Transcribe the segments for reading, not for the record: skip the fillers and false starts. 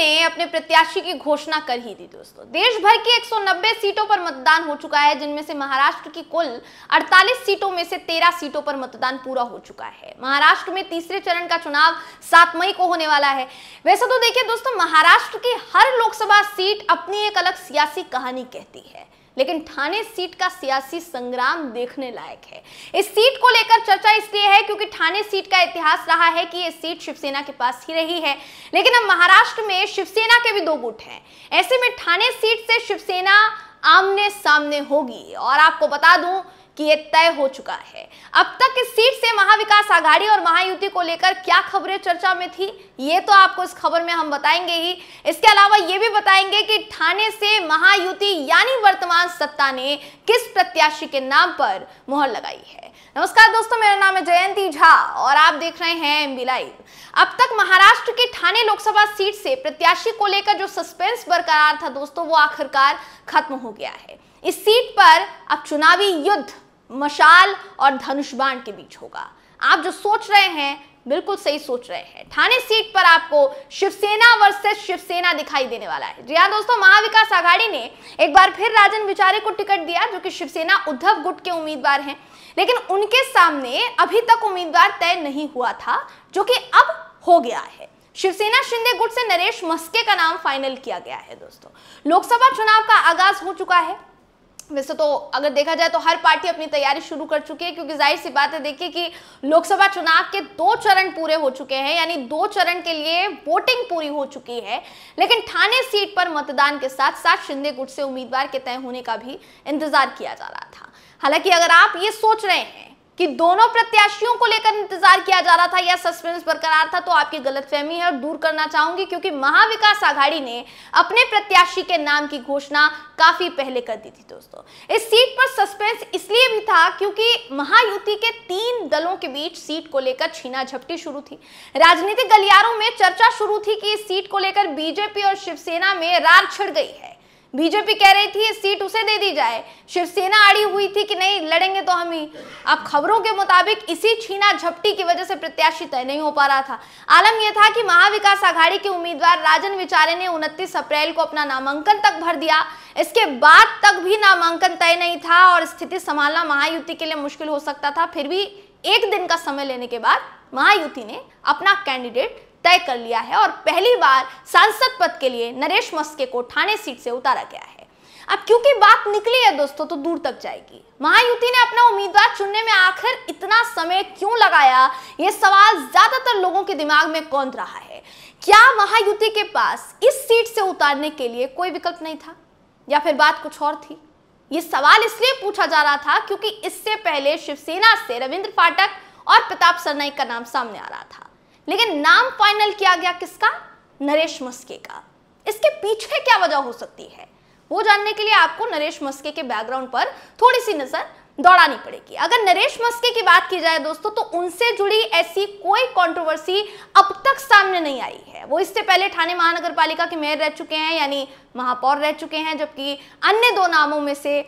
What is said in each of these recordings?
ने अपने प्रत्याशी की घोषणा कर ही दी दोस्तों। देश भर की 190 सीटों पर मतदान हो चुका है, जिनमें से महाराष्ट्र की कुल 48 सीटों में से 13 सीटों पर मतदान पूरा हो चुका है। महाराष्ट्र में तीसरे चरण का चुनाव 7 मई को होने वाला है। वैसे तो देखिए दोस्तों, महाराष्ट्र की हर लोकसभा सीट अपनी एक अलग सियासी कहानी कहती है, लेकिन ठाणे सीट का सियासी संग्राम देखने लायक है। इस सीट को लेकर चर्चा इसलिए है क्योंकि ठाणे सीट का इतिहास रहा है कि ये सीट शिवसेना के पास ही रही है, लेकिन अब महाराष्ट्र में शिवसेना के भी 2 गुट हैं। ऐसे में ठाणे सीट से शिवसेना आमने सामने होगी और आपको बता दूं कि ये तय हो चुका है। अब तक इस सीट से महाविकास आघाड़ी और महायुति को लेकर क्या खबरें चर्चा में थी, ये तो आपको इस खबर में हम बताएंगे ही। इसके अलावा ये भी बताएंगे कि ठाणे से महायुति यानी वर्तमान सत्ता ने किस प्रत्याशी के नाम पर मुहर लगाई है। नमस्कार दोस्तों, मेरा नाम है जयंती झा और आप देख रहे हैं एमबी लाइव। अब तक महाराष्ट्र की ठाणे लोकसभा सीट से प्रत्याशी को लेकर जो सस्पेंस बरकरार था दोस्तों, वो आखिरकार खत्म हो गया है। इस सीट पर अब चुनावी युद्ध मशाल और धनुष बाण के बीच होगा। आप जो सोच रहे हैं बिल्कुल सही सोच रहे हैं। ठाणे सीट पर आपको शिवसेना वर्सेस शिवसेना दिखाई देने वाला है। जी हाँ दोस्तों, महाविकास आघाड़ी ने एक बार फिर राजन विचारे को टिकट दिया, जो कि शिवसेना उद्धव गुट के उम्मीदवार हैं, लेकिन उनके सामने अभी तक उम्मीदवार तय नहीं हुआ था, जो कि अब हो गया है। शिवसेना शिंदे गुट से नरेश मस्के का नाम फाइनल किया गया है दोस्तों। लोकसभा चुनाव का आगाज हो चुका है। वैसे तो अगर देखा जाए तो हर पार्टी अपनी तैयारी शुरू कर चुकी है, क्योंकि जाहिर सी बात है देखिए कि लोकसभा चुनाव के 2 चरण पूरे हो चुके हैं, यानी 2 चरण के लिए वोटिंग पूरी हो चुकी है। लेकिन ठाणे सीट पर मतदान के साथ साथ शिंदे गुट से उम्मीदवार के तय होने का भी इंतजार किया जा रहा था। हालांकि अगर आप ये सोच रहे हैं कि दोनों प्रत्याशियों को लेकर इंतजार किया जा रहा था या सस्पेंस बरकरार था, तो आपकी गलतफहमी है और दूर करना चाहूंगी, क्योंकि महाविकास आघाड़ी ने अपने प्रत्याशी के नाम की घोषणा काफी पहले कर दी थी दोस्तों। इस सीट पर सस्पेंस इसलिए भी था क्योंकि महायुति के 3 दलों के बीच सीट को लेकर छीना झपटी शुरू थी। राजनीतिक गलियारों में चर्चा शुरू थी कि इस सीट को लेकर बीजेपी और शिवसेना में रार छिड़ गई है। बीजेपी कह रही थी इस सीट उसे दे दी जाए, शिवसेना अड़ी हुई थी कि नहीं लड़ेंगे तो हम ही। अब खबरों के मुताबिक इसी छीना झपटी की वजह से प्रत्याशी तय नहीं हो पा रहा था। आलम यह था कि महाविकास आघाड़ी के उम्मीदवार राजन विचारे ने 29 अप्रैल को अपना नामांकन तक भर दिया। इसके बाद तक भी नामांकन तय नहीं था और स्थिति संभालना महायुति के लिए मुश्किल हो सकता था। फिर भी 1 दिन का समय लेने के बाद महायुति ने अपना कैंडिडेट तय कर लिया है और पहली बार सांसद पद के लिए नरेश मस्के को ठाणे सीट से उतारा गया है। अब क्योंकि बात निकली है दोस्तों, तो दूर तक जाएगी। महायुति ने अपना उम्मीदवार चुनने में आखिर इतना समय क्यों लगाया, यह सवाल ज्यादातर लोगों के दिमाग में कौंध रहा है। क्या महायुति के पास इस सीट से उतारने के लिए कोई विकल्प नहीं था, या फिर बात कुछ और थी? यह सवाल इसलिए पूछा जा रहा था क्योंकि इससे पहले शिवसेना से रविंद्र फाटक और प्रताप सरनाईक का नाम सामने आ रहा था, लेकिन नाम फाइनल किया गया किसका? नरेश मस्के का। इसके पीछे क्या वजह हो सकती है, वो जानने के लिए आपको नरेश मस्के के बैकग्राउंड पर थोड़ी सी नजर दौड़ानी पड़ेगी। अगर नरेश मस्के की बात की जाए दोस्तों, तो उनसे जुड़ी ऐसी कोई कंट्रोवर्सी अब तक सामने नहीं आई है। वो इससे पहले ठाणे महानगर पालिका के मेयर रह चुके हैं, यानी महापौर रह चुके हैं, जबकि अन्य 2 नामों में से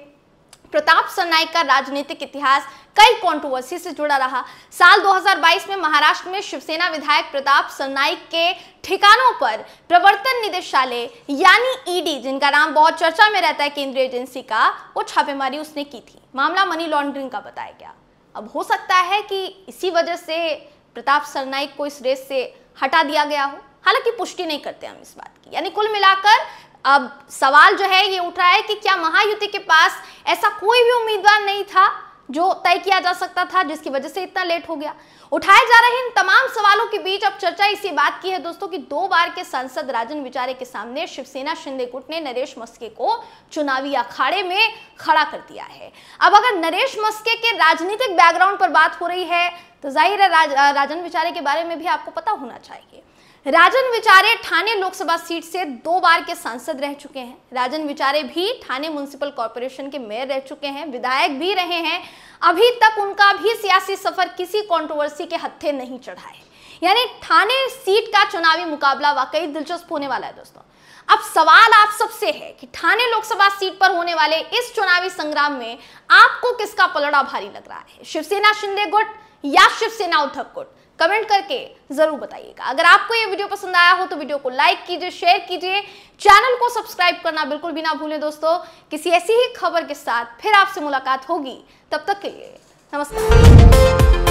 प्रताप सरनाईक का राजनीतिक इतिहास कई कंट्रोवर्सी से जुड़ा रहा। साल 2022 में महाराष्ट्र में शिवसेना विधायक प्रताप सरनाईक के ठिकानों पर प्रवर्तन निदेशालय यानी ईडी, जिनका नाम बहुत चर्चा में रहता है केंद्रीय एजेंसी का, वो छापेमारी उसने की थी। मामला मनी लॉन्ड्रिंग का बताया गया। अब हो सकता है कि इसी वजह से प्रताप सरनाईक को इस रेस से हटा दिया गया हो, हालांकि पुष्टि नहीं करते हम इस बात की। यानी कुल मिलाकर अब सवाल जो है ये उठ रहा है कि क्या महायुति के पास ऐसा कोई भी उम्मीदवार नहीं था जो तय किया जा सकता था, जिसकी वजह से इतना लेट हो गया। उठाए जा रहे इन तमाम सवालों के बीच अब चर्चा इसी बात की है दोस्तों कि 2 बार के सांसद राजन विचारे के सामने शिवसेना शिंदे गुट ने नरेश मस्के को चुनावी अखाड़े में खड़ा कर दिया है। अब अगर नरेश मस्के के राजनीतिक बैकग्राउंड पर बात हो रही है, तो जाहिर है राजन विचारे के बारे में भी आपको पता होना चाहिए। राजन विचारे ठाणे लोकसभा सीट से 2 बार के सांसद रह चुके हैं। राजन विचारे भी ठाणे म्युनिसिपल कॉर्पोरेशन के मेयर रह चुके हैं, विधायक भी रहे हैं। अभी तक उनका भी सियासी सफर किसी कंट्रोवर्सी के हत्थे नहीं चढ़ा है। यानी ठाणे सीट का चुनावी मुकाबला वाकई दिलचस्प होने वाला है दोस्तों। अब सवाल आप सबसे है कि ठाणे लोकसभा सीट पर होने वाले इस चुनावी संग्राम में आपको किसका पलड़ा भारी लग रहा है, शिवसेना शिंदे गुट या शिवसेना उद्धव गुट? कमेंट करके जरूर बताइएगा। अगर आपको ये वीडियो पसंद आया हो तो वीडियो को लाइक कीजिए, शेयर कीजिए, चैनल को सब्सक्राइब करना बिल्कुल भी ना भूलें दोस्तों। किसी ऐसी ही खबर के साथ फिर आपसे मुलाकात होगी, तब तक के लिए नमस्कार।